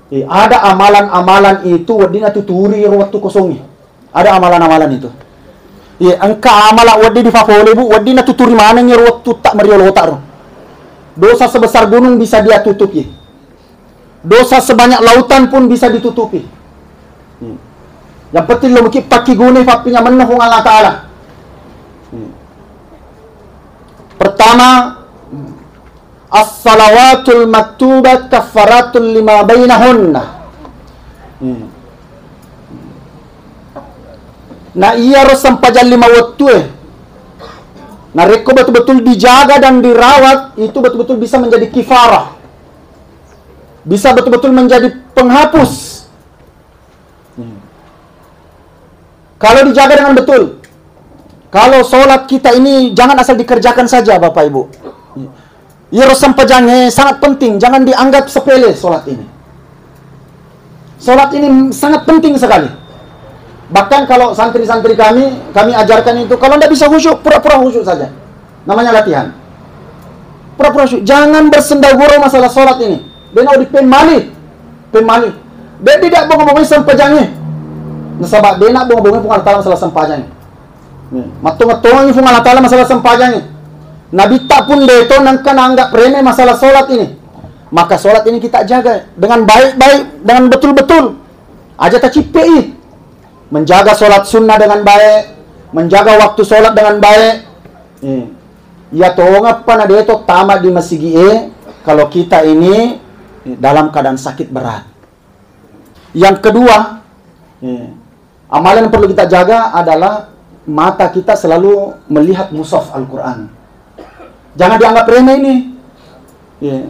Ada amalan-amalan itu wadina tuturi waktu kosongnya. Ada amalan-amalan itu. Engka amala wadi di favole bu, wadina tuturi mana nya waktu tak meriol otak. Dosa sebesar gunung bisa dia tutupi. Dosa sebanyak lautan pun bisa ditutupi. Yang penting lo mungkin pakai gune papinya menahung Allah Ta'ala. Pertama, as-salawatul maktubat kaffaratul lima bainahunna. Nah iya rosampajan 5 waktu Nah reko betul-betul dijaga dan dirawat, itu betul-betul bisa menjadi kifarah. Bisa betul-betul menjadi penghapus. Kalau dijaga dengan betul. Kalau sholat kita ini jangan asal dikerjakan saja Bapak Ibu. Ya rosampajangnya sangat penting, jangan dianggap sepele sholat ini. Sholat ini sangat penting sekali. Bahkan kalau santri-santri kami ajarkan itu, kalau tidak bisa khusyuk, pura-pura khusyuk saja. Namanya latihan. Pura-pura khusyuk. Jangan bersendaguro masalah sholat ini. Dia nak di penmali. Dia tidak ngomong-ngomong sampajangnya. Nasabak dia nak ngomong-ngomong Allah Ta'ala masalah sampajangnya. Matung-matung ini Allah Ta'ala masalah sampajangnya. Nabi tak pun leto nangkan anggap remeh masalah sholat ini. Maka sholat ini kita jaga dengan baik-baik, dengan betul-betul. Aja tak cipei. Menjaga sholat sunnah dengan baik, menjaga waktu sholat dengan baik. Ya toh ngapa na dia to tamat di masjid kalau kita ini dalam keadaan sakit berat. Yang kedua, amalan yang perlu kita jaga adalah mata kita selalu melihat mushaf Al-Quran. Jangan dianggap remeh ini.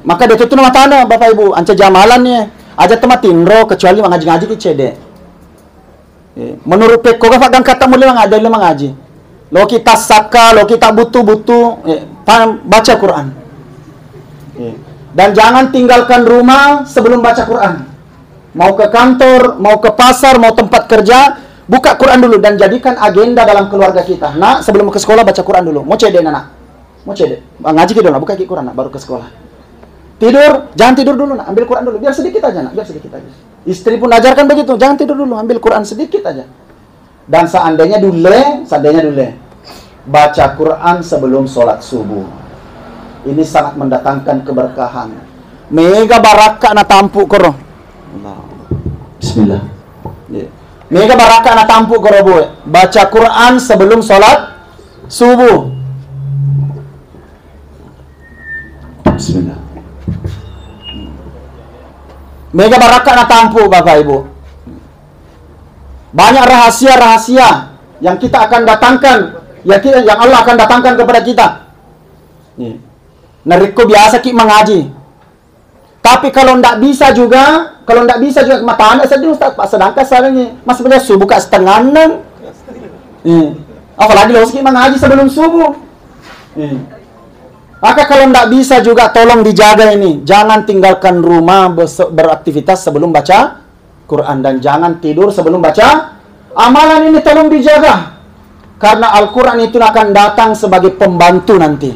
Maka dia tutup mata anda Bapak Ibu, anca jamalannya aja tempat tinro kecuali mengaji-ngaji ke cede. Menurut peko kakak kata mulai mengaji. Lo kita saka, lo kita butuh baca Quran. Dan jangan tinggalkan rumah sebelum baca Quran. Mau ke kantor, mau ke pasar, mau tempat kerja, buka Quran dulu dan jadikan agenda dalam keluarga kita. Nak, sebelum ke sekolah baca Quran dulu. Mau cede nak? Mau cede? Ngaji ke dulu, buka Quran nak, baru ke sekolah. Tidur, jangan tidur dulu nak, ambil Quran dulu. Biar sedikit aja nak, biar sedikit aja. Istri pun ajarkan begitu, jangan tidur dulu, ambil Quran sedikit aja. Dan seandainya dulu, baca Quran sebelum sholat subuh. Ini sangat mendatangkan keberkahan. Mega baraka na tampu koro. Bismillah. Mega baraka na tampu koro boy. Baca Quran sebelum sholat subuh. Bismillah. Mega baraka na tampu Bapak Ibu. Banyak rahasia-rahasia yang kita akan datangkan, yang Allah akan datangkan kepada kita. Nariko biasa ki mengaji. Tapi kalau ndak bisa juga, mata anda sedih Ustaz, Pak sedangkan salahnya mas punya subuh ke setengah 6. Apalagi lo ki mengaji sebelum subuh. Maka kalau ndak bisa juga tolong dijaga ini. Jangan tinggalkan rumah beraktivitas sebelum baca Quran dan jangan tidur sebelum baca. Amalan ini tolong dijaga. Karena Al-Quran itu akan datang sebagai pembantu nanti.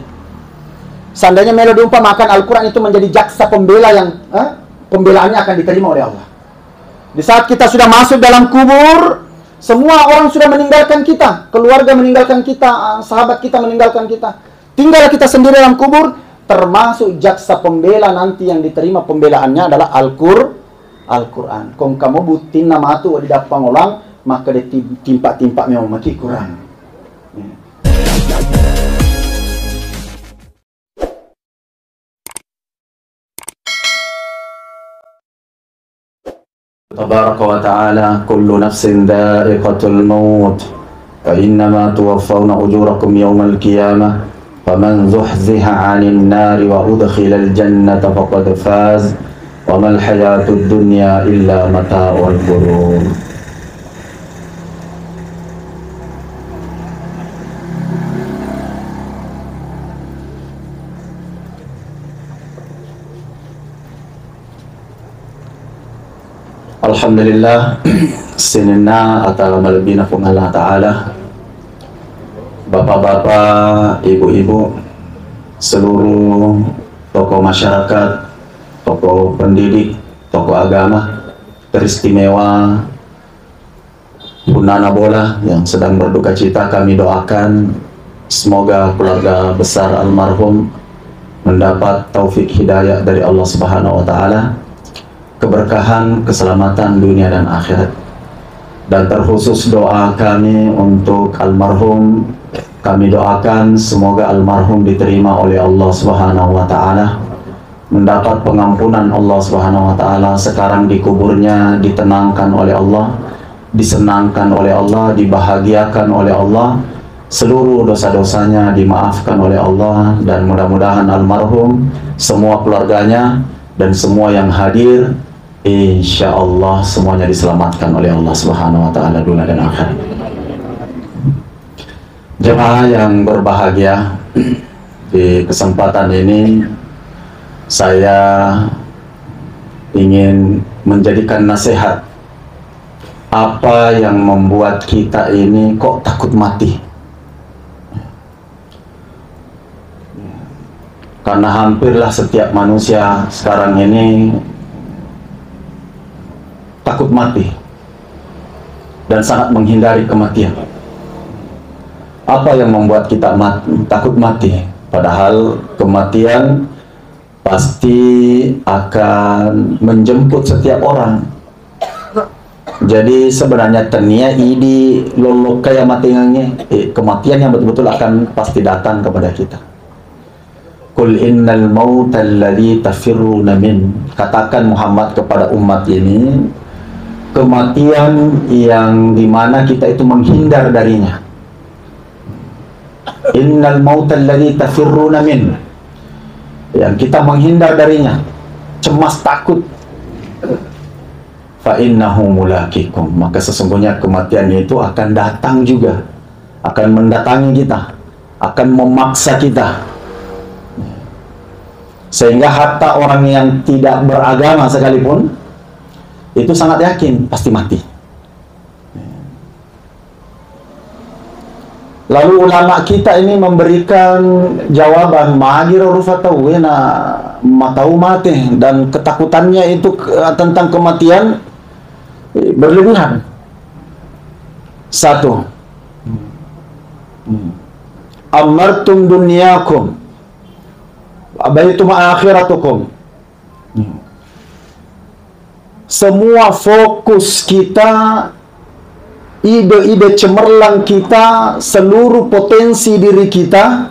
Seandainya melodi umpamakan Al-Quran itu menjadi jaksa pembela yang pembelaannya akan diterima oleh Allah. Di saat kita sudah masuk dalam kubur, semua orang sudah meninggalkan kita, keluarga meninggalkan kita, sahabat kita meninggalkan kita. Tinggal kita sendiri dalam kubur, termasuk jaksa pembela nanti yang diterima pembelaannya adalah Al-Quran. Kong kamu butin nama tu di dapang ulang, maka dia timpak-timpak memang mati Quran. تبارك وتعالى كل نفس ذائقة الموت فإنما توفون أجوركم يوم القيامة فمن زحزح عن النار وأدخل الجنة فقد فاز وما الحياة الدنيا إلا متاع الغرور. Alhamdulillah sinina atau malbina pun Allah Ta'ala, bapak-bapak, ibu-ibu, seluruh tokoh masyarakat, tokoh pendidik, tokoh agama teristimewa Bunda Bola yang sedang berduka cita. Kami doakan semoga keluarga besar almarhum mendapat taufik hidayah dari Allah Subhanahu wa taala, keberkahan, keselamatan dunia dan akhirat. Dan terkhusus doa kami untuk almarhum, kami doakan semoga almarhum diterima oleh Allah Subhanahu wa taala, mendapat pengampunan Allah Subhanahu wa taala, sekarang di kuburnya ditenangkan oleh Allah, disenangkan oleh Allah, dibahagiakan oleh Allah, seluruh dosa-dosanya dimaafkan oleh Allah, dan mudah-mudahan almarhum, semua keluarganya dan semua yang hadir, insya Allah semuanya diselamatkan oleh Allah Subhanahu wa taala dunia dan akhirat. Jemaah yang berbahagia, di kesempatan ini saya ingin menjadikan nasihat apa yang membuat kita ini kok takut mati. Karena hampirlah setiap manusia sekarang ini takut mati dan sangat menghindari kematian. Apa yang membuat kita takut mati? Padahal kematian pasti akan menjemput setiap orang. Jadi sebenarnya tenia idi lolok kayak matingangnya, kematian yang betul-betul akan pasti datang kepada kita. Qul innal mauta alladzi tafirruna min. Katakan Muhammad kepada umat ini, kematian yang dimana kita itu menghindar darinya. Innal mauta alladzi tafirruna min, yang kita menghindar darinya, cemas takut. Fa innahu mulaqikum, maka sesungguhnya kematian itu akan datang juga, akan mendatangi kita, akan memaksa kita. Sehingga hatta orang yang tidak beragama sekalipun itu sangat yakin pasti mati. Lalu ulama kita ini memberikan jawaban ma'ajir rufatau na matau mati, dan ketakutannya itu tentang kematian berlebihan. Satu, amartum dunyakum abaitum akhiratukum. Semua fokus kita, ide-ide cemerlang kita, seluruh potensi diri kita,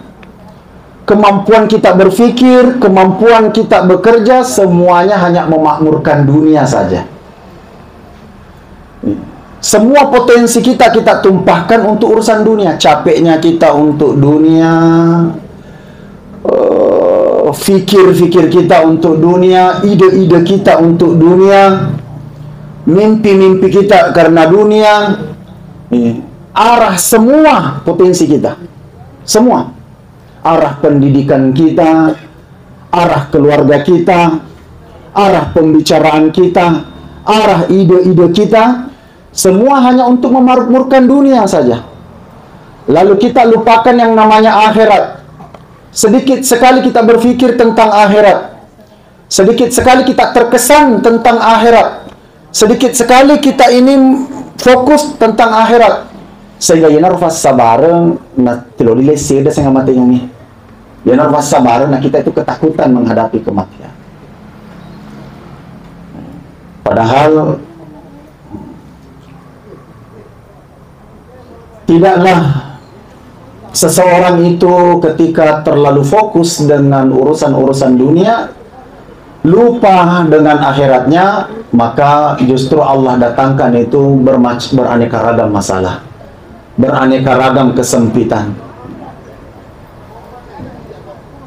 kemampuan kita berpikir, kemampuan kita bekerja, semuanya hanya memakmurkan dunia saja. Semua potensi kita tumpahkan untuk urusan dunia. Capeknya kita untuk dunia, fikir-fikir kita untuk dunia, ide-ide kita untuk dunia, mimpi-mimpi kita karena dunia. Arah semua potensi kita, semua arah pendidikan kita, arah keluarga kita, arah pembicaraan kita, arah ide-ide kita, semua hanya untuk memakmurkan dunia saja. Lalu kita lupakan yang namanya akhirat. Sedikit sekali kita berpikir tentang akhirat, sedikit sekali kita terkesan tentang akhirat, sedikit sekali kita ini fokus tentang akhirat, sehingga yana rufas sabareng na tilolile seda sehingga mati ini. Yana rufas sabareng na kita itu ketakutan menghadapi kematian. Padahal tidaklah seseorang itu ketika terlalu fokus dengan urusan-urusan dunia, lupa dengan akhiratnya, maka justru Allah datangkan itu beraneka ragam masalah, beraneka ragam kesempitan.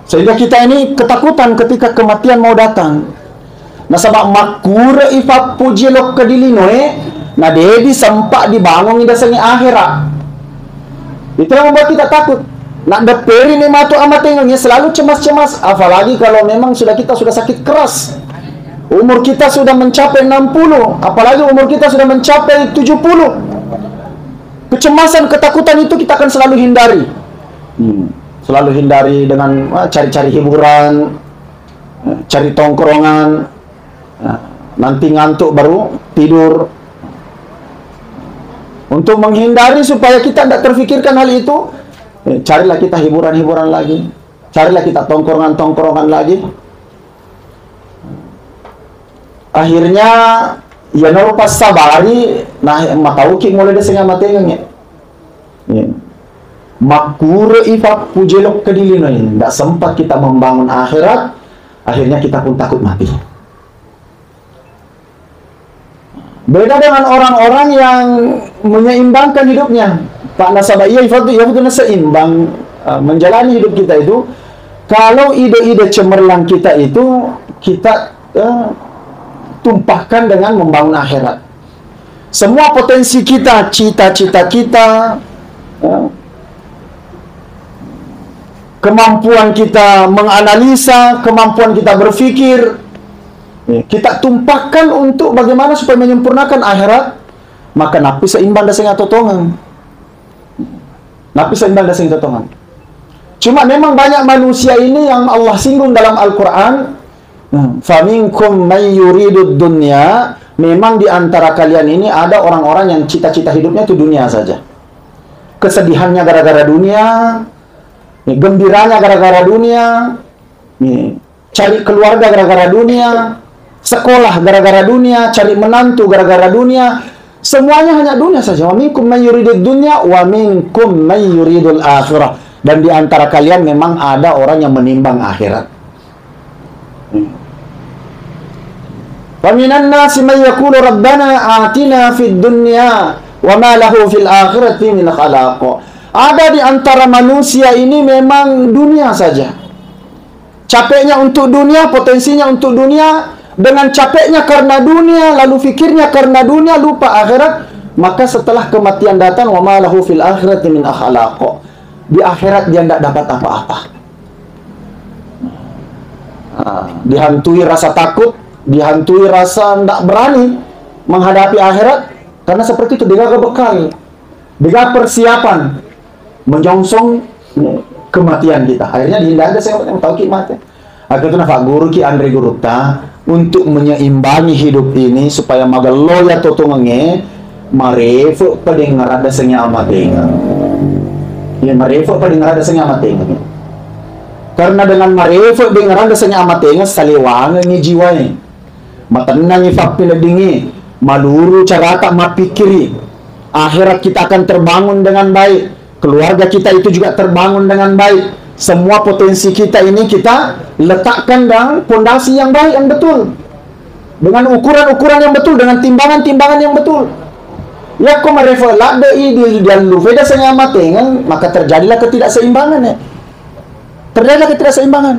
Sehingga kita ini ketakutan ketika kematian mau datang. Nasabak makura ifa pujilok kedilinoe, na dedi sempak dibangun dasangi akhirat. Itu yang membuat kita takut. Nak deperi ni matu amat tengoknya selalu cemas-cemas. Apalagi kalau memang kita sudah sakit keras. Umur kita sudah mencapai 60. Apalagi umur kita sudah mencapai 70. Kecemasan, ketakutan itu kita akan selalu hindari. Selalu hindari dengan cari-cari hiburan, cari tongkrongan. nanti ngantuk baru tidur. Untuk menghindari supaya kita tidak terfikirkan hal itu, carilah kita hiburan-hiburan lagi, carilah kita tongkrongan-tongkrongan lagi. Akhirnya ya naruh pas sabari, nah matauki mulai desengah matengnya. Makure ifak pujelok kedilino ini, tidak sempat kita membangun akhirat, akhirnya kita pun takut mati. Beda dengan orang-orang yang menyeimbangkan hidupnya. Pak nasabah iya itu seimbang menjalani hidup kita itu. Kalau ide-ide cemerlang kita itu kita tumpahkan dengan membangun akhirat. Semua potensi kita, cita-cita kita, kemampuan kita menganalisa, kemampuan kita berpikir, kita tumpahkan untuk bagaimana supaya menyempurnakan akhirat. Maka napi seimbang dan sehingga totongan. Napi seimbang dan sehingga totongan. Cuma memang banyak manusia ini yang Allah singgung dalam Al-Quran. Faminkum may yuridud dunya. Memang di antara kalian ini ada orang-orang yang cita-cita hidupnya itu dunia saja. Kesedihannya gara-gara dunia, gembiranya gara-gara dunia, cari keluarga gara-gara dunia, sekolah gara-gara dunia, cari menantu gara-gara dunia, semuanya hanya dunia saja. Wa minkum may yuridud dunya wa minkum may yuridul akhirah. Dan di antara kalian memang ada orang yang menimbang akhirat. Wa minan nasi may yaqulu rabbana atina fid dunya wa ma lahu fil akhirati min khalaq. Ada di antara manusia ini memang dunia saja. Capeknya untuk dunia, potensinya untuk dunia. Dengan capeknya karena dunia, lalu fikirnya karena dunia, lupa akhirat, maka setelah kematian datang, wa ma lahu fil akhirati min akhlaq. Di akhirat dia tidak dapat apa-apa. Dihantui rasa takut, dihantui rasa tidak berani menghadapi akhirat, karena seperti itu dia gak bekal, dia persiapan menyongsong kematian kita. Akhirnya dihindari saya tahu mati. Akhirnya Pak Guru Ki Andre Guruta untuk menyeimbangi hidup ini supaya magalo ya totongenge marefu padengar ada senya amatenga. Ya marefu padengar ada senya amatenga. Karena dengan marefu dengar ada senya amatenga saliwang ni jiwa ni. Matanang ifak piladingi, maluru carata mapikiri. Akhirat kita akan terbangun dengan baik. Keluarga kita itu juga terbangun dengan baik. Semua potensi kita ini kita letakkan dalam pondasi yang baik, yang betul. Dengan ukuran-ukuran yang betul, dengan timbangan-timbangan yang betul. Ya kau merefolat di dan luveda sengamateng, maka terjadilah ketidakseimbangan ya. Terjadilah ketidakseimbangan.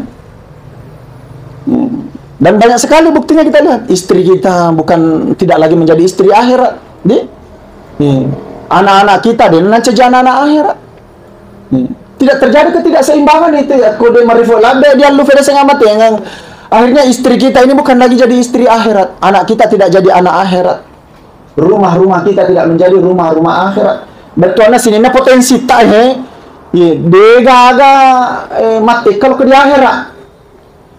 Dan banyak sekali buktinya kita lihat. Istri kita bukan tidak lagi menjadi istri akhirat. Anak-anak kita dia nanti anak-anak akhirat. Tidak terjadi ketidakseimbangan itu ya. Kode marifolat dia luveda sengamateng. Akhirnya istri kita ini bukan lagi jadi istri akhirat. Anak kita tidak jadi anak akhirat. Rumah-rumah kita tidak menjadi rumah-rumah akhirat. Betulnya sini potensi tak dega mati kalau ke di akhirat.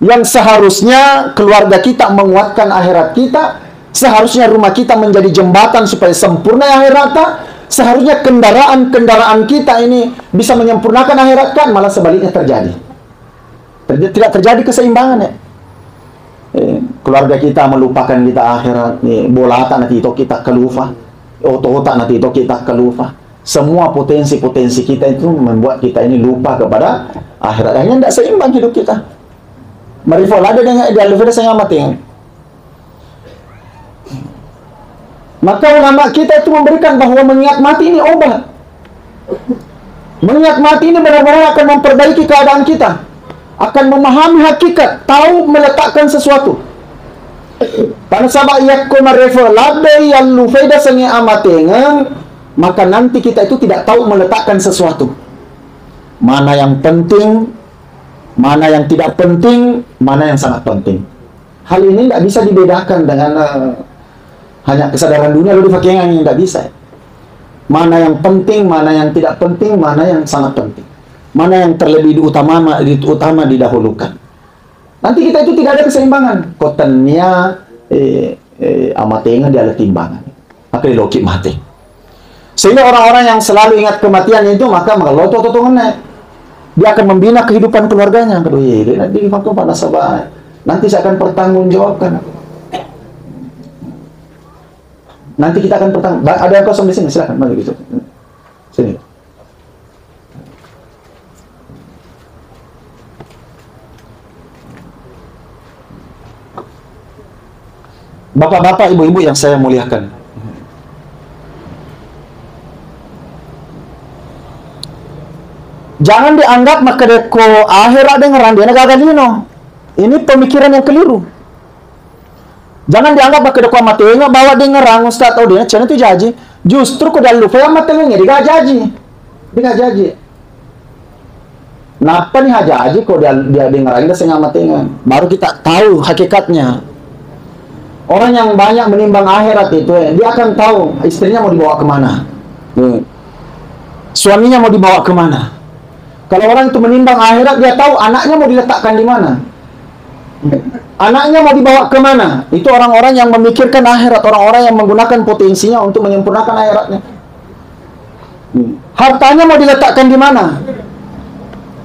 Yang seharusnya keluarga kita menguatkan akhirat kita, seharusnya rumah kita menjadi jembatan supaya sempurna akhirat. Seharusnya kendaraan-kendaraan kita ini bisa menyempurnakan akhirat, kan malah sebaliknya terjadi. Tidak terjadi keseimbangan ya. Keluarga kita melupakan kita akhirat. Bolata nanti itu kita kelupa. Oto-otak nanti itu kita kelupa. Semua potensi-potensi kita itu membuat kita ini lupa kepada akhirat. Akhirnya tidak seimbang hidup kita. Marifol ada dengan ideal saya mati. Maka ulama kita itu memberikan bahwa mengingat mati ini obat. Mengingat mati ini benar-benar akan memperbaiki keadaan kita. Akan memahami hakikat, tahu meletakkan sesuatu. Pada sahabat yakko marefo labe yang lufeda sengi amatengan, maka nanti kita itu tidak tahu meletakkan sesuatu. Mana yang penting, mana yang tidak penting, mana yang sangat penting. Hal ini tidak bisa dibedakan dengan hanya kesadaran dunia lalu dipakai yang tidak bisa. Mana yang penting, mana yang tidak penting, mana yang sangat penting. Mana yang terlebih utama didahulukan. Nanti kita itu tidak ada keseimbangan. Kotannya amatengan dia ada timbangan. Maka dilokip mati. Sehingga orang-orang yang selalu ingat kematian itu maka loto totongan dia akan membina kehidupan keluarganya. Aduh, nanti waktu pada sabar. Nanti saya akan pertanggungjawabkan. Nanti kita akan ada yang kosong di sini, silakan mari gitu. Sini. Bapak-bapak, ibu-ibu yang saya muliakan. Jangan dianggap maka deko akhirat dengeran dia gagalino. Ini pemikiran yang keliru. Jangan dianggap maka deko matenya bawa dengeran ustaz atau dia channel itu jaji. Justru ko dalu fa matenya digajaji. Digajaji. Napa nih hajaji ko dia dengeran dia sengaja matenya. Baru kita tahu hakikatnya. Orang yang banyak menimbang akhirat itu, dia akan tahu istrinya mau dibawa kemana. Suaminya mau dibawa kemana. Kalau orang itu menimbang akhirat, dia tahu anaknya mau diletakkan di mana. Anaknya mau dibawa kemana. Itu orang-orang yang memikirkan akhirat. Orang-orang yang menggunakan potensinya untuk menyempurnakan akhiratnya. Hartanya mau diletakkan di mana.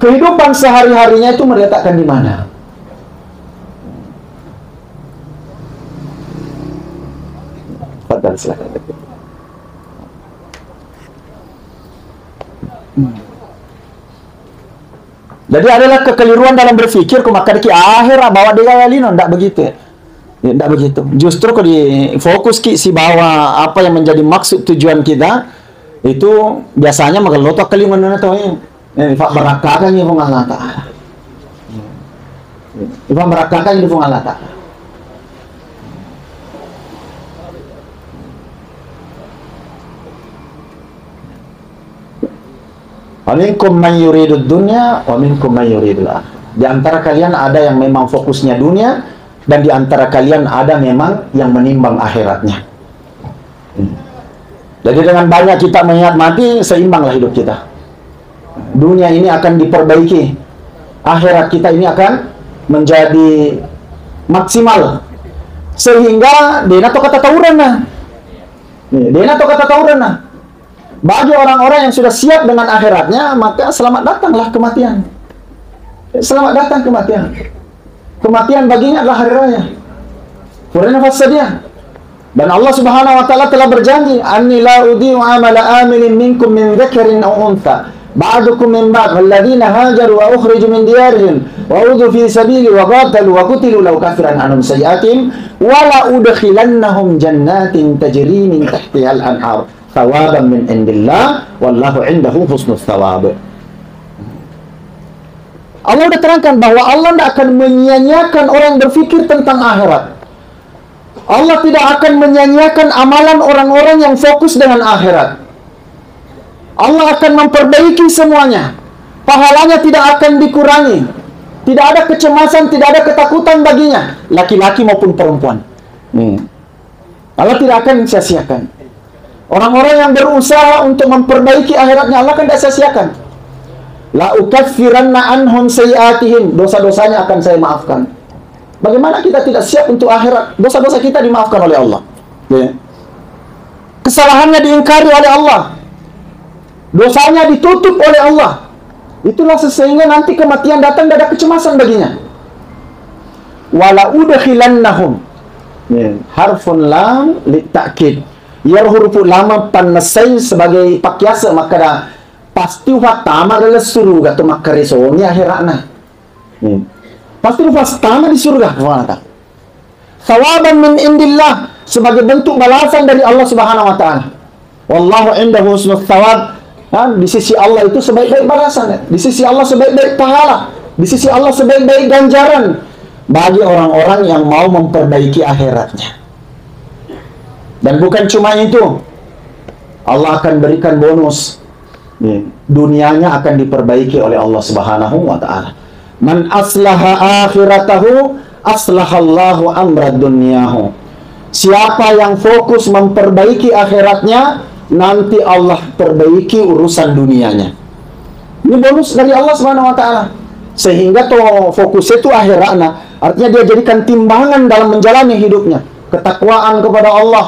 Kehidupan sehari-harinya itu mau diletakkan di mana. Fadal, silakan. Jadi adalah kekeliruan dalam berpikir maka di akhir bawa dia lino, tidak begitu ya. Tidak begitu. Justru kalau difokus si bawa apa yang menjadi maksud tujuan kita itu biasanya magaloto kelingan na to eh. Ifa barakakan ni fung Allah Taala. Ifa barakakan ni fung Allah Taala. Wa minkum man yuridud dunya wa minkum man yuridul akhirah. Di antara kalian ada yang memang fokusnya dunia dan di antara kalian ada memang yang menimbang akhiratnya. Jadi dengan banyak kita mengingat mati, seimbanglah hidup kita. Dunia ini akan diperbaiki. Akhirat kita ini akan menjadi maksimal. Sehingga dena to kata tawuran nah. Dena to kata tawuran nah. Bagi orang-orang yang sudah siap dengan akhiratnya, maka selamat datanglah kematian. Selamat datang kematian. Kematian baginya adalah hari raya. Furana fasadia. Dan Allah Subhanahu wa taala telah berjanji, "Anni la udhi'u 'amala amilin minkum min dzakarin aw untha, ba'dukum min ba'd, walladzina hajaru wa ukhriju min diyarihim wa udhu fi sabili wa qatalu wa qutilu law kafiran anhum sayi'atihim wa la udkhilannahum jannatin tajri min tahtiha al-anhar." Thawaban min indillah wallahu indahu husnul thawab. Allah sudah terangkan bahwa Allah tidak akan menyia-nyiakan orang berfikir tentang akhirat. Allah tidak akan menyia-nyiakan amalan orang-orang yang fokus dengan akhirat. Allah akan memperbaiki semuanya. Pahalanya tidak akan dikurangi. Tidak ada kecemasan, tidak ada ketakutan baginya, laki-laki maupun perempuan. Allah tidak akan sia-siakan. Orang-orang yang berusaha untuk memperbaiki akhiratnya, Allah kan tidak sia-siakan. La ukaffiranna anhum sayiatihim, dosa-dosanya akan saya maafkan. Bagaimana kita tidak siap untuk akhirat? Dosa-dosa kita dimaafkan oleh Allah. Kesalahannya diingkari oleh Allah. Dosanya ditutup oleh Allah. Itulah sehingga nanti kematian datang tidak ada kecemasan baginya. Wala udkhilannahum. Harfun lam litakid. Ya huruf lama panasai sebagai pakyasa maka dah pasti fatama adalah surga tu maka resoni akhiratna. Pasti fatama di surga. Thawaban min indillah sebagai bentuk balasan dari Allah Subhanahu wa taala. Wallahu indahu husnul thawab. Di sisi Allah itu sebaik-baik balasan. Di sisi Allah sebaik-baik pahala. Di sisi Allah sebaik-baik ganjaran bagi orang-orang yang mau memperbaiki akhiratnya. Dan bukan cuma itu, Allah akan berikan bonus. Dunianya akan diperbaiki oleh Allah Subhanahu wa taala. Man aslaha akhiratahu aslahallahu amra dunyahu. Siapa yang fokus memperbaiki akhiratnya, nanti Allah perbaiki urusan dunianya. Ini bonus dari Allah Subhanahu wa taala. Sehingga fokusnya itu akhiratnya, artinya dia jadikan timbangan dalam menjalani hidupnya. ketakwaan kepada Allah.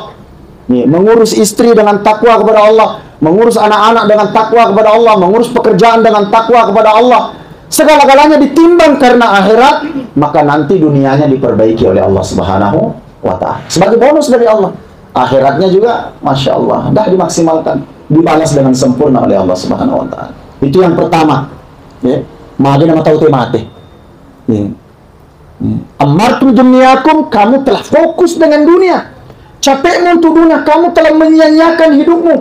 Mengurus istri dengan takwa kepada Allah, mengurus anak-anak dengan takwa kepada Allah, mengurus pekerjaan dengan takwa kepada Allah. Segala-galanya ditimbang karena akhirat, maka nanti dunianya diperbaiki oleh Allah Subhanahu wa ta'ala. Sebagai bonus dari Allah. Akhiratnya juga, Masya Allah, dah dimaksimalkan, dibalas dengan sempurna oleh Allah Subhanahu wa ta'ala. Itu yang pertama. Madi nama tahu mati. Amartum dunyakum, kamu telah fokus dengan dunia. Capekmu untuk dunia, kamu telah menyia-nyiakan hidupmu.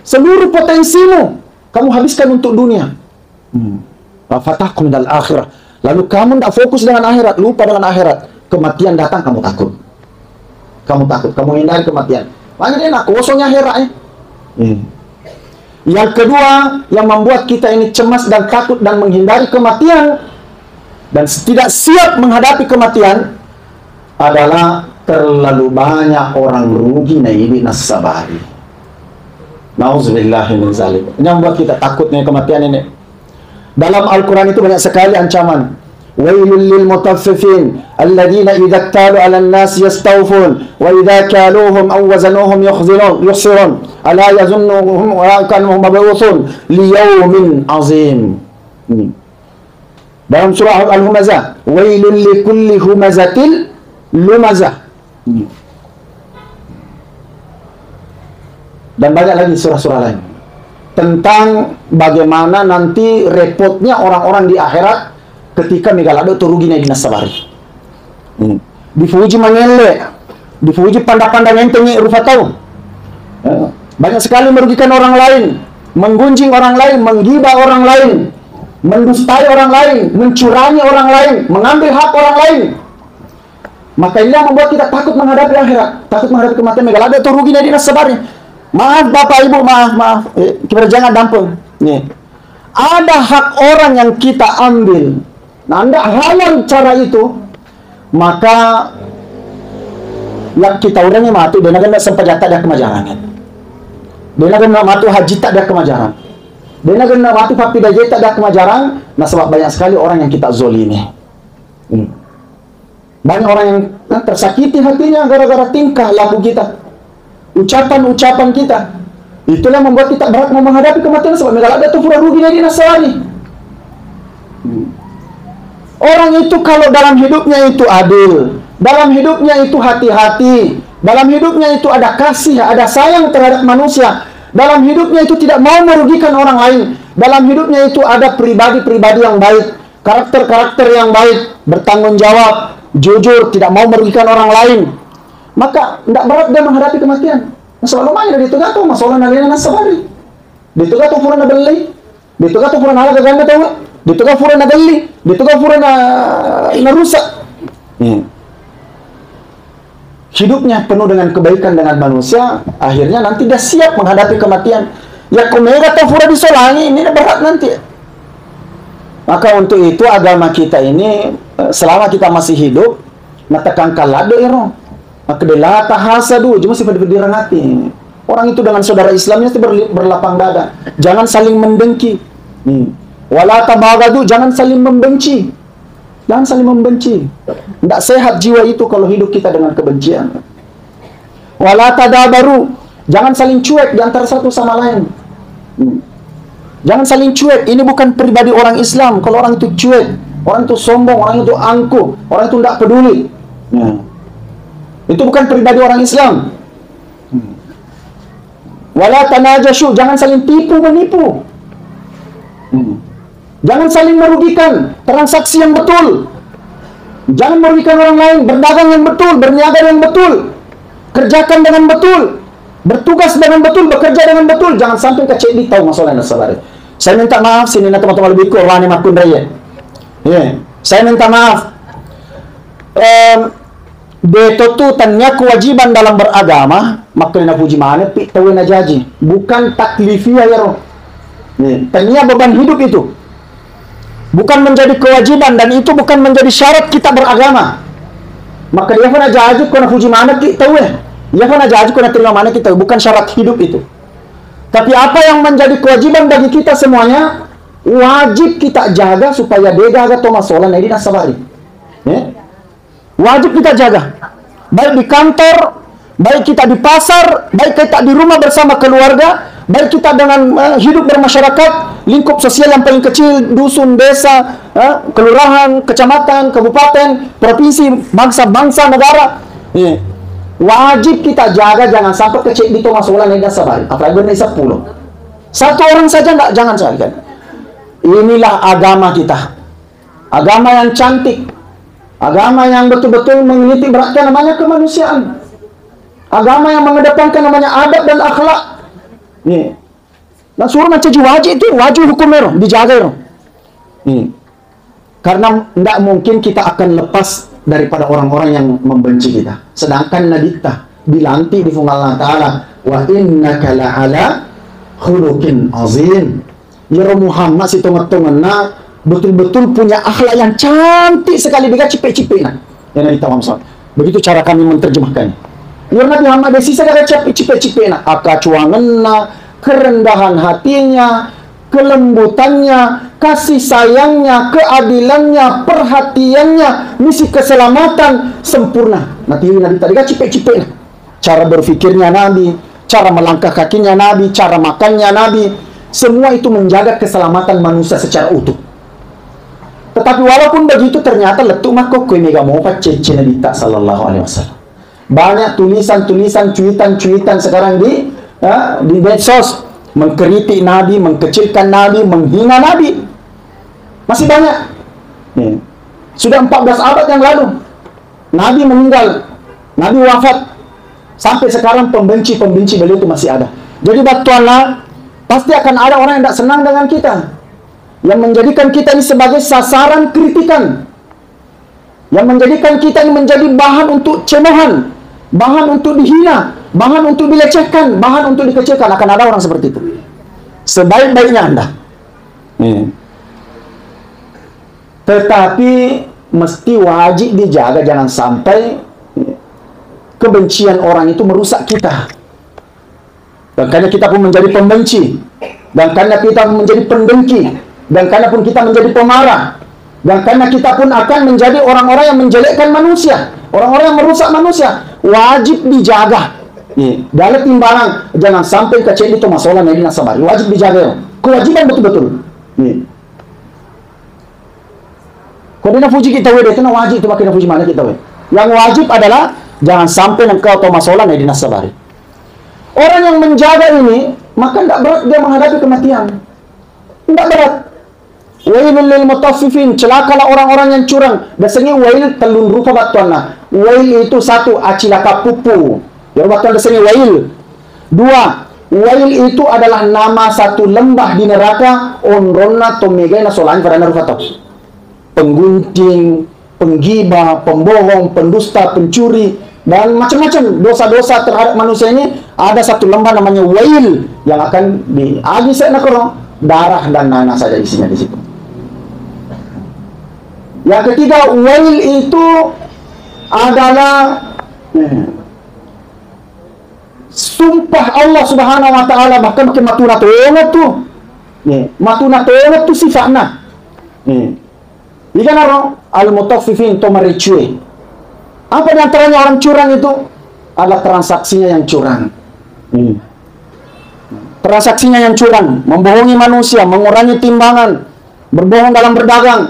Seluruh potensimu kamu habiskan untuk dunia. Fatahkum dal akhirah. Lalu kamu tidak fokus dengan akhirat, lupa dengan akhirat. Kematian datang, kamu takut. Kamu takut, kamu hindari kematian. Makanya nak kosongnya akhirat. Yang kedua, yang membuat kita ini cemas dan takut dan menghindari kematian dan tidak siap menghadapi kematian adalah terlalu banyak orang rugi naidi nasabari. Nauzubillahi min zalik. Yang membuat kita takutnya kematian ini. Dalam Al-Quran itu banyak sekali ancaman. Wailul lil mutaffifin alladzina idza iktalu 'alan nas yastawfun wa idza kaluhum aw wazanuhum yukhsirun ala yazunnuhum wa kanu mab'uthun li yawmin 'azim. Dalam surah Al-Humazah, wailul likulli humazatil lumazah. Dan banyak lagi surah-surah lain tentang bagaimana nanti repotnya orang-orang di akhirat ketika megalado tu ruginya di nasabari. Difuji mangele, difuji pandang-pandang enteng rufatau. Banyak sekali merugikan orang lain, menggunjing orang lain, menggibah orang lain, mendustai orang lain, mencurangi orang lain, mengambil hak orang lain. Maka inilah membuat kita takut menghadapi akhirat, takut menghadapi kematian. Megalado tu ruginya di nasabari. Maaf Bapak Ibu, maaf. Kita jangan dampung. Ada hak orang yang kita ambil. Nah, anda halang cara itu, maka yang kita orangnya mati, dia nak sempat jatah dia kemajaran. Dia nak mati haji tak dia kemajaran. Dia nak mati papi dah tak dia kemajaran. Nah, sebab banyak sekali orang yang kita zolimi. Banyak orang yang tersakiti hatinya gara-gara tingkah laku kita. Ucapan-ucapan kita. Itulah membuat kita berat mau menghadapi kematian sebab kalau ada tu pura rugi dari nasabari. Orang itu kalau dalam hidupnya itu adil, dalam hidupnya itu hati-hati, dalam hidupnya itu ada kasih, ada sayang terhadap manusia, dalam hidupnya itu tidak mau merugikan orang lain, dalam hidupnya itu ada pribadi-pribadi yang baik, karakter-karakter yang baik, bertanggung jawab, jujur, tidak mau merugikan orang lain, maka tidak berat dia menghadapi kematian. Masalah lumayan dari itu gak tahu masalah nalina nasabari. Dito gak tahu pura na beli. Dito gak tahu pura na gaganda tahu. Dito gak pura na gali. Dito gak pura na rusak. Hidupnya penuh dengan kebaikan dengan manusia, akhirnya nanti dia siap menghadapi kematian. Ya kumega tahu pura disolangi, ini berat nanti. Maka untuk itu agama kita ini selama kita masih hidup, matakan kalado iro. Maka dia tahasadu, cuma sifat berdirang hati. Orang itu dengan saudara Islamnya itu berlapang dada. Jangan saling mendengki. Wala tabagadu, jangan saling membenci. Jangan saling membenci. Tidak sehat jiwa itu kalau hidup kita dengan kebencian. Wala tadabaru, jangan saling cuek di antara satu sama lain. Jangan saling cuek. Ini bukan pribadi orang Islam. Kalau orang itu cuek, orang itu sombong, orang itu angkuh, orang itu tidak peduli. Itu bukan pribadi orang Islam. Wala tanajashu, jangan saling tipu menipu. Jangan saling merugikan, transaksi yang betul. Jangan merugikan orang lain, berdagang yang betul, berniaga yang betul. Kerjakan dengan betul, bertugas dengan betul, bekerja dengan betul. Jangan sampai kecil tahu masalah nasabari. Saya minta maaf sini na teman-teman lebih kurang ni makun raya. Saya minta maaf. Beto tu tanya kewajiban dalam beragama, maka na puji mana pi tahu na jaji, bukan taklifiyah ya roh. Tanya beban hidup itu bukan menjadi kewajiban dan itu bukan menjadi syarat kita beragama. Maka dia pun jaji kau na puji mana pi tahu dia pun jaji kau na terima mana kita, bukan syarat hidup itu. Tapi apa yang menjadi kewajiban bagi kita semuanya, wajib kita jaga supaya dia jaga to masalah na di nasabari. Wajib kita jaga. baik di kantor, baik kita di pasar, baik kita di rumah bersama keluarga, baik kita dengan hidup bermasyarakat, lingkup sosial yang paling kecil, dusun, desa, kelurahan, kecamatan, kabupaten, provinsi, bangsa-bangsa, negara. Wajib kita jaga jangan sampai kecil di Thomas Ulan dan Sabari. Apalagi benar 10. Satu orang saja enggak, jangan sekali. Inilah agama kita. Agama yang cantik. Agama yang betul-betul menitik beratkan namanya kemanusiaan. Agama yang mengedepankan namanya adab dan akhlak. Nih. Dan suruh macam wajib itu, wajib hukum itu dijaga itu. Karena tidak mungkin kita akan lepas daripada orang-orang yang membenci kita. Sedangkan Nabi kita dilantik di Allah Ta'ala, wa innaka la'ala khuluqin azim. Ya Muhammad si tengah-tengah betul-betul punya akhlak yang cantik sekali, dengan cipik-cipik nah. Ya Nabi Muhammad. Begitu cara kami menerjemahkannya. Ya Nabi Muhammad sisa dengan cipik-cipik nah, akacuanganna, kerendahan hatinya, kelembutannya, kasih sayangnya, keadilannya, perhatiannya, misi keselamatan sempurna. Nanti Nabi tadi kan cipik-cipik nah. Cara berfikirnya Nabi, cara melangkah kakinya Nabi, cara makannya Nabi, semua itu menjaga keselamatan manusia secara utuh. Tetapi walaupun begitu ternyata letuk makok kue mega mau cece Nabi tak sallallahu alaihi wasallam. Banyak tulisan-tulisan, cuitan-cuitan sekarang di medsos mengkritik Nabi, mengkecilkan Nabi, menghina Nabi. Masih banyak. Sudah 14 abad yang lalu Nabi meninggal, Nabi wafat. Sampai sekarang pembenci-pembenci beliau itu masih ada. Jadi batuanlah pasti akan ada orang yang tidak senang dengan kita, yang menjadikan kita ini sebagai sasaran kritikan, yang menjadikan kita ini menjadi bahan untuk cemohan, bahan untuk dihina, bahan untuk dilecehkan, bahan untuk dikecilkan. Akan ada orang seperti itu. Sebaik-baiknya Anda. Tetapi mesti wajib dijaga jangan sampai kebencian orang itu merusak kita. Dan karena kita pun menjadi pembenci, dan karena kita pun menjadi pendengki, dan karena pun kita menjadi pemarah, dan karena kita pun akan menjadi orang-orang yang menjelekkan manusia, orang-orang yang merusak manusia. Wajib dijaga. Dalam timbangan jangan sampai kecil itu masalah Medina Sabari. Wajib dijaga. Kewajiban betul-betul. Kalau dia puji kita itu wajib itu makin puji mana kita. Yang wajib adalah jangan sampai engkau atau masalah Medina Sabari. Orang yang menjaga ini maka tidak berat dia menghadapi kematian. Tidak berat. Wailul lil mutaffifin, celakalah orang-orang yang curang. Biasanya wail telun rupa batuanna. Wail itu satu, acilaka pupu. Ya batuan biasanya wail. Dua, wail itu adalah nama satu lembah di neraka. Onronna tomegana solan pada narufato. Penggunting, penggibah, pembohong, pendusta, pencuri, dan macam-macam dosa-dosa terhadap manusia ini. Ada satu lembah namanya wail yang akan diagi senakoro, darah dan nanah saja isinya di situ. Yang ketiga, wail itu adalah sumpah Allah Subhanahu wa taala, bahkan ke matuna tongot tu. Matuna tongot tu sifatna. Ikan orang al-mutaffifin to maricue. Apa di antaranya orang curang itu? Adalah transaksinya yang curang. Transaksinya yang curang, membohongi manusia, mengurangi timbangan, berbohong dalam berdagang,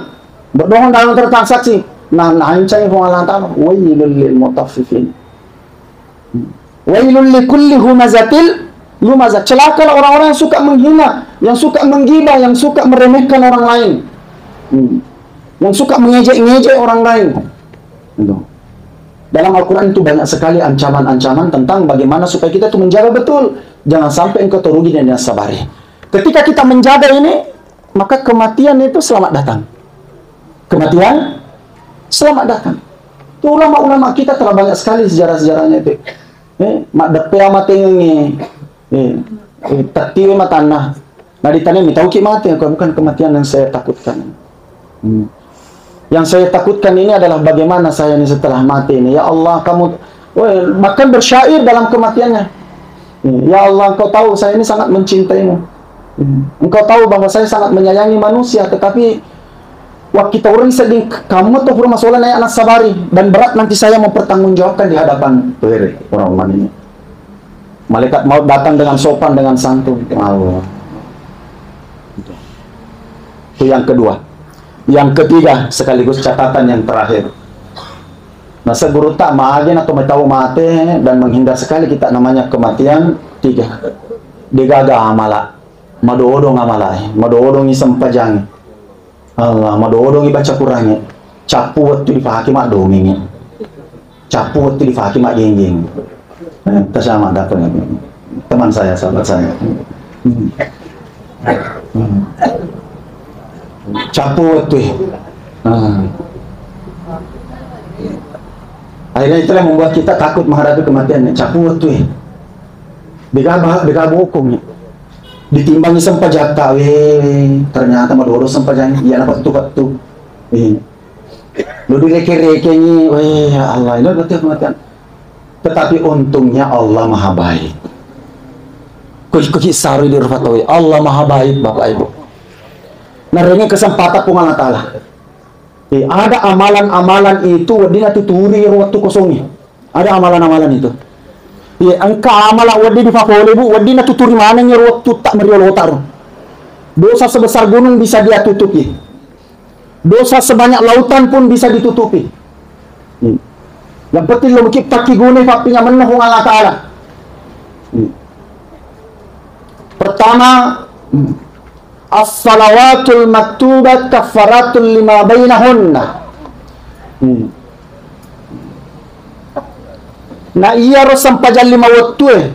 berbohong dalam transaksi. Nah, ancai Allah Ta'ala, wailul lil mutaffifin. Wailul likulli humazatil lumazah. Celakalah orang-orang yang suka menghina, yang suka menggibah, yang suka meremehkan orang lain. Yang suka mengejek-ngejek orang lain. Dalam Al-Quran itu banyak sekali ancaman-ancaman tentang bagaimana supaya kita itu menjaga betul. Jangan sampai engkau terugi dan sabari. Ketika kita menjaga ini, maka kematian itu selamat datang. Kematian selamat datang. Itu ulama-ulama kita telah banyak sekali sejarah-sejarahnya itu. Mak depea matengi. Tatiwe matana. Nah ditanya, tahu ki mati, bukan kematian yang saya takutkan. Yang saya takutkan ini adalah bagaimana saya ini setelah mati ini. Ya Allah, kamu bahkan bersyair dalam kematiannya. Ya Allah, engkau tahu saya ini sangat mencintaimu. Engkau tahu bahwa saya sangat menyayangi manusia, tetapi Wah, kita orang sedih, kamu tuh rumah sholat anak sabari, dan berat nanti saya mempertanggungjawabkan di hadapan orang ini. Malaikat maut datang dengan sopan, dengan santun. Allah. Itu yang kedua. Yang ketiga, sekaligus catatan yang terakhir. Nah, seguru tak maagin atau tahu mati dan menghindar sekali kita namanya kematian. Tiga. Digaga amala. Madodong amala. Madodong isem pajang. Allah, madodong ibaca kurangnya. Capu waktu dipahaki mak domingin. Capu waktu dipahaki mak gengging. Tersama datang teman saya, sahabat saya. Capu waktu. Akhirnya itulah membuat kita takut menghadapi kematian. Capu waktu. Degabah hukumnya. Ditimbangi sempat jata, ternyata madoro sempat jangan. Iya dapat tuh. Lu direke-reke ni, ya Allah, ini berarti kematian. Tetapi untungnya Allah Maha Baik. Kisari di Rufatawi, Allah Maha Baik, Bapak Ibu. Nah, ini kesempatan pun Allah Ta'ala. Ada amalan-amalan itu, wadina tuturi waktu kosongnya. Ada amalan-amalan itu. Angka amalan wadi di favorit bu, wadina tuturi mana nya waktu tak meriol otar. Dosa sebesar gunung bisa dia tutupi. Dosa sebanyak lautan pun bisa ditutupi. Yang penting lo kita kigune papinya menahung Allah Ta'ala. Pertama, as-salawatul maktubat kafaratul lima bainahunna. Nah, iya rosam pajal 5 waktu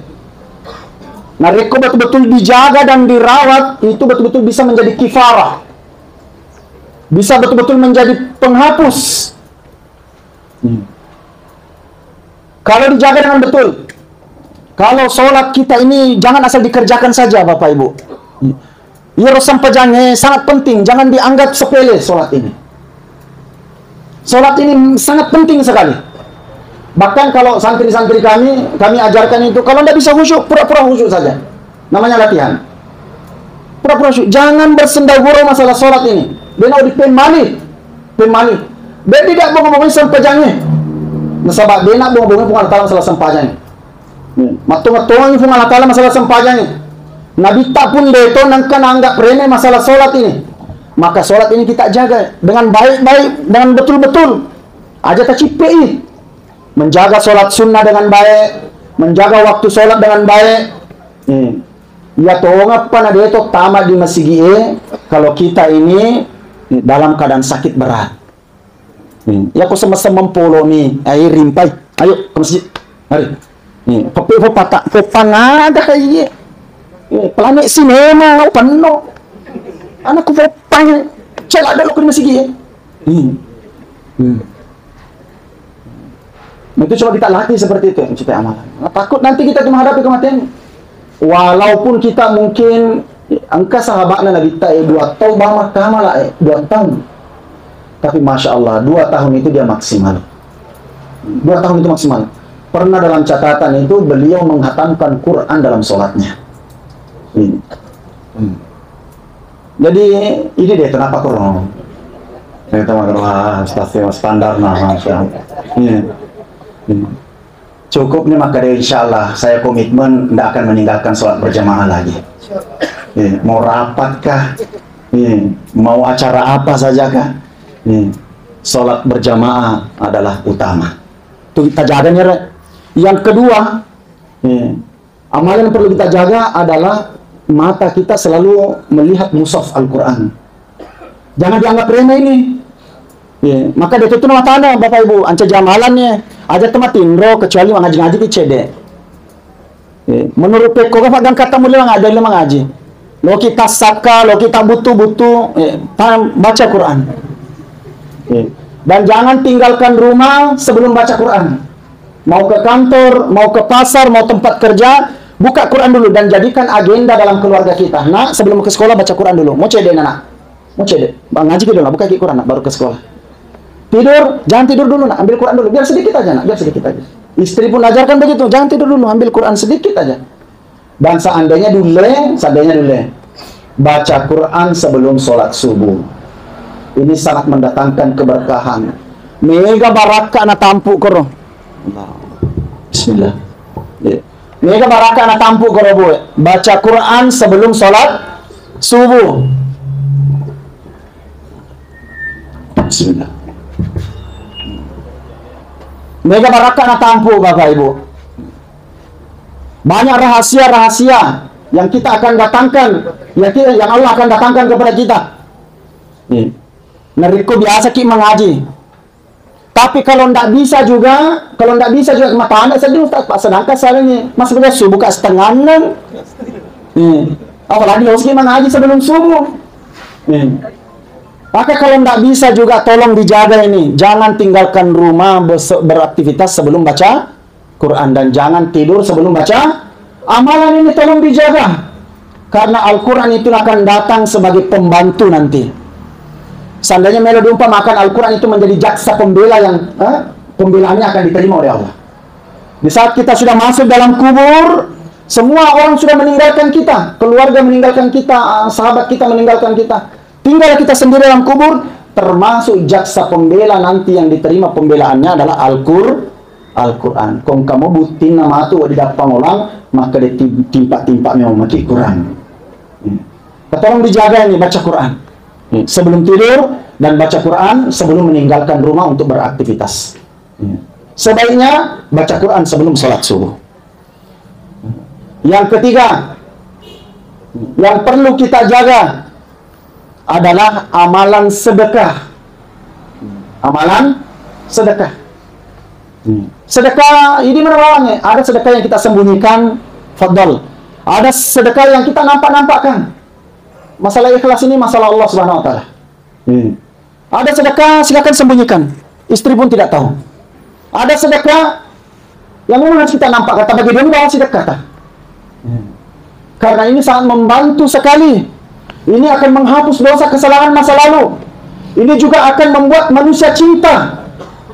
Nah, reko betul-betul dijaga dan dirawat, itu betul-betul bisa menjadi kifarah. Bisa betul-betul menjadi penghapus. Kalau dijaga dengan betul. Kalau sholat kita ini jangan asal dikerjakan saja, Bapak Ibu. Ya, rosam pajangnya sangat penting. Jangan dianggap sepele sholat ini. Sholat ini sangat penting sekali. Bahkan kalau santri-santri kami ajarkan itu, kalau tidak bisa khusyuk, pura-pura khusyuk saja. Namanya latihan. Pura-pura khusyuk. Jangan bersendagurau masalah sholat ini. Dia nak di pemali. Dia tidak mau ngomongin sempajangnya. Nasabak dia nak ngomongin pengalat taala masalah sempajangnya. Matung-matungan pengalat taala masalah sempajangnya. Nabi tak pun deto nangkan anggap remeh masalah sholat ini. Maka sholat ini kita jaga dengan baik-baik, dengan betul-betul. Aja tak cipei. Menjaga sholat sunnah dengan baik, menjaga waktu sholat dengan baik. Ya toh apa na dia to tamat di masjid kalau kita ini dalam keadaan sakit berat. Ya aku semasa mempolo nih, air rimpai, ayo ke masjid, mari. Kopi patah, kopangada kayak, planet sinema, penuh. Anakku kopang, celak dah lu ke masjid. Itu coba kita latih seperti itu, mencintai amalan. Nah, takut nanti kita menghadapi kematian. Walaupun kita mungkin angka sahabatnya Nabi kita 2 tahun bahwa kamalah 2 tahun. Tapi Masya Allah 2 tahun itu dia maksimal. 2 tahun itu maksimal. Pernah dalam catatan itu beliau menghatamkan Quran dalam sholatnya. Jadi ini deh kenapa kurang. Kita makan standar nah Masya Allah. Cukupnya maka dari insya Allah saya komitmen tidak akan meninggalkan sholat berjamaah lagi. Mau rapatkah, mau acara apa saja kah, sholat berjamaah adalah utama. Itu kita jaganya. Yang kedua, amalan yang perlu kita jaga adalah mata kita selalu melihat mushaf Al-Quran. Jangan dianggap remeh ini. Maka dia itu nama tanda Bapak Ibu anca jamalannya aja tempat tindro kecuali mengaji-ngaji di CD. Menurut peko kan kata mulai ada lima ngaji. Lo kita saka, lo kita butuh baca Quran. Dan jangan tinggalkan rumah sebelum baca Quran. Mau ke kantor, mau ke pasar, mau tempat kerja, buka Quran dulu dan jadikan agenda dalam keluarga kita. Nah, sebelum ke sekolah baca Quran dulu. Mau CD nak? Mau CD. Bang ngaji dulu lah, buka Quran nak baru ke sekolah. Tidur, jangan tidur dulu nak, ambil Quran dulu. Biar sedikit aja nak, biar sedikit aja. Istri pun ajarkan begitu, jangan tidur dulu, ambil Quran sedikit aja. Dan seandainya dulu, baca Quran sebelum sholat subuh. Ini sangat mendatangkan keberkahan. Mega baraka na tampu koro. Bismillah. Mega baraka na tampu koro boy. Baca Quran sebelum sholat subuh. Bismillah. Mega baraka na tampu Bapak Ibu. Banyak rahasia-rahasia yang kita akan datangkan, yang Allah akan datangkan kepada kita. Nariku biasa ki mengaji. Tapi kalau tidak bisa juga, mata anda saja Ustaz, Pak sedangkan salahnya mas sudah subuh ke setengah 6. Apalagi harus mengaji sebelum subuh. Maka kalau tidak bisa juga tolong dijaga ini. Jangan tinggalkan rumah beraktivitas sebelum baca Quran, dan jangan tidur sebelum baca. Amalan ini tolong dijaga, karena Al-Quran itu akan datang sebagai pembantu nanti. Seandainya Melo diumpamakan Al-Quran itu menjadi jaksa pembela yang pembelaannya akan diterima oleh Allah. Di saat kita sudah masuk dalam kubur, semua orang sudah meninggalkan kita, keluarga meninggalkan kita, sahabat kita meninggalkan kita, tinggal kita sendiri dalam kubur, termasuk jaksa pembela nanti yang diterima pembelaannya adalah Al-Quran. Kong kamu butin nama tu di dapang orang, maka dia timpa-timpa memang mati Quran. Tolong dijaga ini baca Quran sebelum tidur, dan baca Quran sebelum meninggalkan rumah untuk beraktivitas. Sebaiknya baca Quran sebelum sholat subuh. Yang ketiga yang perlu kita jaga adalah amalan sedekah. Amalan sedekah. Sedekah ini mana lawannya? Ada sedekah yang kita sembunyikan, fadl. Ada sedekah yang kita nampak-nampakkan. Masalah ikhlas ini masalah Allah Subhanahu wa taala. Ada sedekah silakan sembunyikan. Istri pun tidak tahu. Ada sedekah yang memang harus kita nampak, kata bagi dia bahwa sedekah. Karena ini sangat membantu sekali. Ini akan menghapus dosa kesalahan masa lalu. Ini juga akan membuat manusia cinta,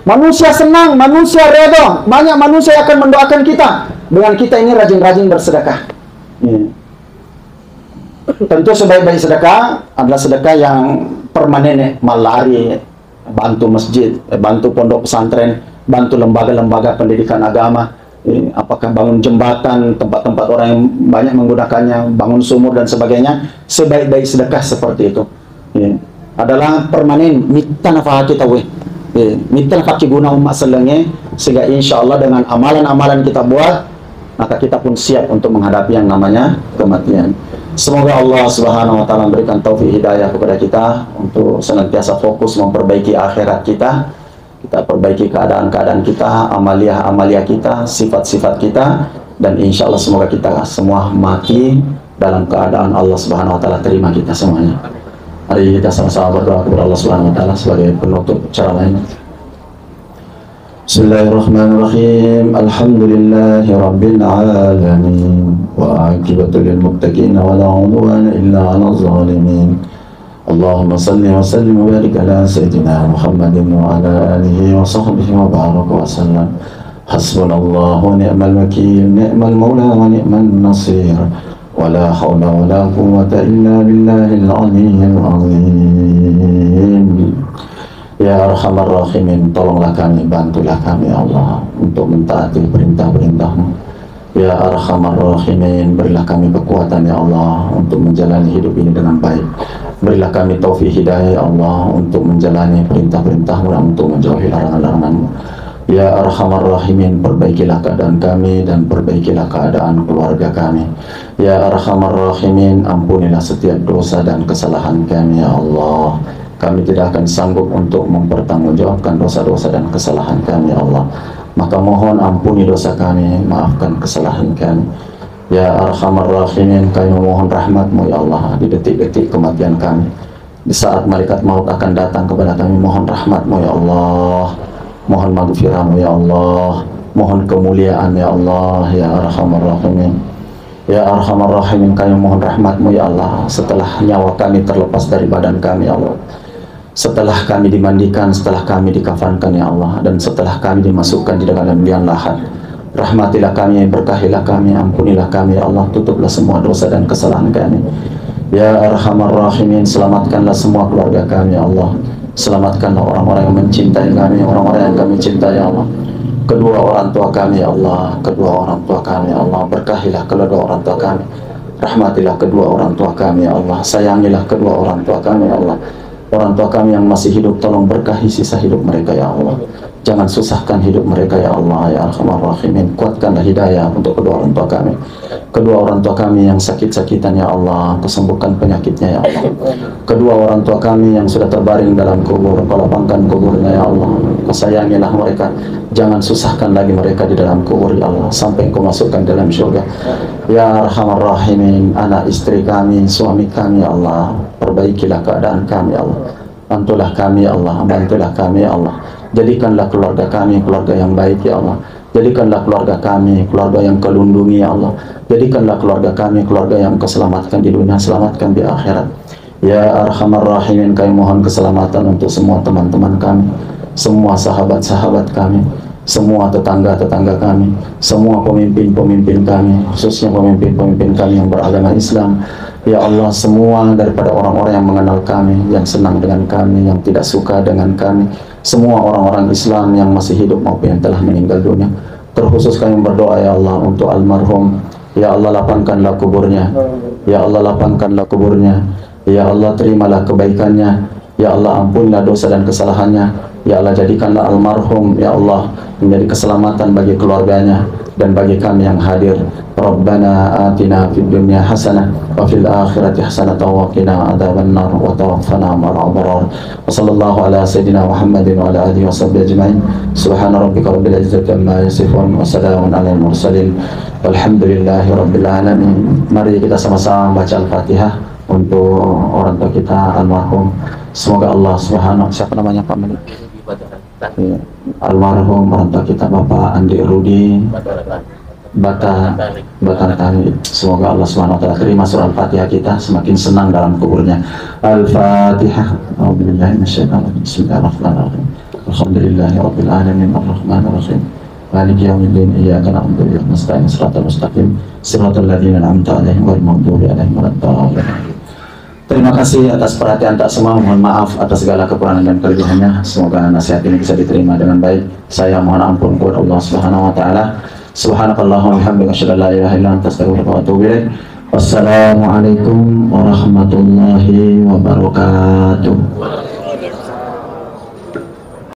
manusia senang, manusia redha. Banyak manusia yang akan mendoakan kita dengan kita ini rajin-rajin bersedekah. Tentu sebaik-baik sedekah adalah sedekah yang permanen, malari, bantu masjid, bantu pondok pesantren, bantu lembaga-lembaga pendidikan agama. Apakah bangun jembatan, tempat-tempat orang yang banyak menggunakannya, bangun sumur dan sebagainya. Sebaik-baik sedekah seperti itu adalah permanen. Mita nafah kita mita nafah guna umat selenge, sehingga insya Allah dengan amalan-amalan kita buat, maka kita pun siap untuk menghadapi yang namanya kematian. Semoga Allah Subhanahu wa taala memberikan taufik hidayah kepada kita untuk senantiasa fokus memperbaiki akhirat kita. Kita perbaiki keadaan-keadaan kita, amalia-amalia kita, sifat-sifat kita, dan insya Allah semoga kita semua mati dalam keadaan Allah Subhanahu wa taala terima kita semuanya. Mari kita sama-sama berdoa kepada Allah Subhanahu wa taala sebagai penutup cara lain. Bismillahirrahmanirrahim. Alhamdulillahi rabbil alamin. Wa aqibatu lil muttaqin wa la 'udwana illa 'alal zalimin. Allahumma salli wa sallim wa barik ala sayyidina Muhammadin wa ala alihi wa sahbihi wa baraka wa sallam. Hasbunallahu wa ni'mal wakil, ni'mal maula wa ni'mal nasir. Wa la hawla wa la quwwata illa billahil aliyyil azim. Ya Arhamar Rahimin, tolonglah kami, bantulah kami Allah untuk mentaati perintah-perintah-Mu. Ya Arhamar Rahimin, berilah kami kekuatan ya Allah untuk menjalani hidup ini dengan baik. Berilah kami taufik hidayah ya Allah untuk menjalani perintah-perintah-Mu dan untuk menjauhi larangan-larangan-Mu. Ya Arhamar Rahimin, perbaikilah keadaan kami dan perbaikilah keadaan keluarga kami. Ya Arhamar Rahimin, ampunilah setiap dosa dan kesalahan kami ya Allah. Kami tidak akan sanggup untuk mempertanggungjawabkan dosa-dosa dan kesalahan kami ya Allah. Maka mohon ampuni dosa kami, maafkan kesalahan kami. Ya Arhamar Rahimin, kami memohon rahmat-Mu ya Allah di detik-detik kematian kami. Di saat malaikat maut akan datang kepada kami, mohon rahmat-Mu ya Allah. Mohon maghfirah-Mu ya Allah. Mohon kemuliaan ya Allah. Ya Arhamar Rahimin. Ya Arhamar Rahimin, kami mohon rahmat-Mu ya Allah. Setelah nyawa kami terlepas dari badan kami ya Allah, setelah kami dimandikan, setelah kami dikafankan ya Allah, dan setelah kami dimasukkan di dalam liang lahat, rahmatilah kami, berkahilah kami, ampunilah kami ya Allah, tutuplah semua dosa dan kesalahan kami. Ya Arhamar Rahimin, selamatkanlah semua keluarga kami ya Allah. Selamatkanlah orang-orang yang mencintai kami, orang-orang yang kami cintai ya Allah. Kedua orang tua kami ya Allah, kedua orang tua kami ya Allah. Berkahilah kedua orang tua kami, rahmatilah kedua orang tua kami ya Allah. Sayangilah kedua orang tua kami ya Allah. Orang tua kami yang masih hidup, tolong berkahi sisa hidup mereka ya Allah. Jangan susahkan hidup mereka ya Allah ya Arhamar Rahimin. Kuatkanlah hidayah untuk kedua orang tua kami. Kedua orang tua kami yang sakit-sakitan ya Allah, kesembuhkan penyakitnya ya Allah. Kedua orang tua kami yang sudah terbaring dalam kubur, kau lapangkan kuburnya ya Allah. Kau sayangilah mereka. Jangan susahkan lagi mereka di dalam kubur ya Allah, sampai kau masukkan dalam surga. Ya Arhamar Rahimin, anak istri kami, suami kami ya Allah, perbaikilah keadaan kami ya Allah. Bantulah kami ya Allah, bantulah kami ya Allah. Jadikanlah keluarga kami keluarga yang baik ya Allah. Jadikanlah keluarga kami keluarga yang kau lindungi ya Allah. Jadikanlah keluarga kami keluarga yang kau selamatkan di dunia, selamatkan di akhirat. Ya Arhamar Rahimin, kami mohon keselamatan untuk semua teman-teman kami, semua sahabat-sahabat kami, semua tetangga-tetangga kami, semua pemimpin-pemimpin kami, khususnya pemimpin-pemimpin kami yang beragama Islam. Ya Allah, semua daripada orang-orang yang mengenal kami, yang senang dengan kami, yang tidak suka dengan kami, semua orang-orang Islam yang masih hidup maupun yang telah meninggal dunia. Terkhusus kami berdoa ya Allah untuk almarhum. Ya Allah, lapangkanlah kuburnya. Ya Allah, lapangkanlah kuburnya. Ya Allah, terimalah kebaikannya. Ya Allah, ampunilah dosa dan kesalahannya. Ya Allah, jadikanlah almarhum ya Allah menjadi keselamatan bagi keluarganya dan bagi kami yang hadir. Rabbana atina fid dunya hasanah wa fil akhirati hasanah wa qina adzabannar wa tawaffana ma'al abrar. Wa sallallahu ala sayidina Muhammadin wa ala alihi wa sahbihi ajmain. Subhana rabbika rabbil izzati amma yasifun wa salamun alal mursalin. Walhamdulillahi rabbil alamin. Mari kita sama-sama baca Al-Fatihah untuk orang tua kita almarhum. Semoga Allah Subhanahu, siapa namanya Pak Malik? Ya, almarhum orang tua kita Bapak Andi Rudi Batari. Semoga Allah Subhanahu wa taala terima surah Al-Fatihah kita, semakin senang dalam kuburnya. Al-Fatihah. A'udzubillahi minasyaitonir rajim. Bismillahirrahmanirrahim. Alhamdulillahirabbil alamin arrahmanir rahim. Maliki yaumiddin. Iyyaka na'budu wa iyyaka nasta'in. Shiratal mustaqim. Shiratal ladzina an'amta 'alaihim ghairil maghdubi 'alaihim waladdallin. Terima kasih atas perhatian tak semua. Mohon maaf atas segala kekurangan dan kelebihannya. Semoga nasihat ini bisa diterima dengan baik. Saya mohon ampun kepada Allah Subhanahu wa taala. Subhanakallahumma wa bihamdika asyhadu an la ilaha illa anta astaghfiruka wa atubu ilaik. Wassalamualaikum warahmatullahi wabarakatuh.